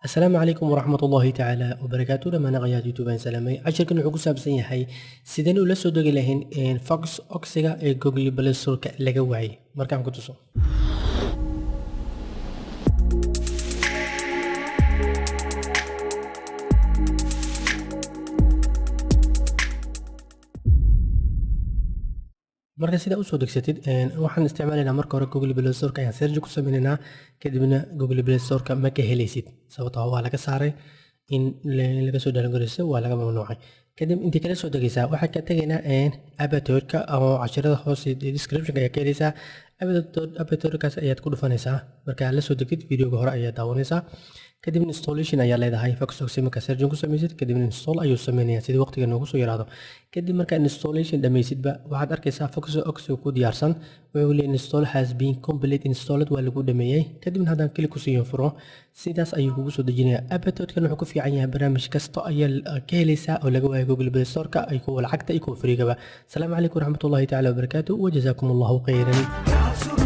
السلام عليكم ورحمة الله تعالى وبركاته لما نغيات يوتيوب aan salaamay casharkan wuxuu ku saabsan yahay sideen ula soo degi lahayn Fox Oxiga ee Google Play Store laga waayay markaan ku tuso marka sida u soo degsatid waxaan isticmaalaynaa marka hore Google Play Store ayaan search ku sameeynaa kadibna Google Play Store ma ka helaysid sababtoo ah waa laga saaray in laga soo downloadayso waa laga mamnuucay kadib intii kala soo degaysaa waxaan ka tagaynaa App Store-ka oo casharada hoose description ayaa ka helaysaa App Store-kaas ayaad ku dhufanaysaa marka la soo degtid videoga hore ayaa daawanaysaa kadib installation ayaa leedahay Fox Oxy marka search ku samaysid kadib install ayuu sameeyaa sidii waqtiga noogu soo yaraado kadib marka installation dhamaysidba waxaad arkaysaa Fox Oxy ku diyaarsan wuxuu leeyahay install has been complete installed waa lagu dhameeyay kadibna haddaan klik ku siiyo furo sidaas ayuu kugu soo dejinayaa App Store-kan wuxuu ku fiican yahay barnaamij kasta ayaa ka helaysaa oo laga waayo Google Play Store-ka ay ku lacagta iyo ku free-gaba. Assalaamu calaykum waraxmatullaahi tacaala wabarakaatuh wa jazaakumullahu khayran.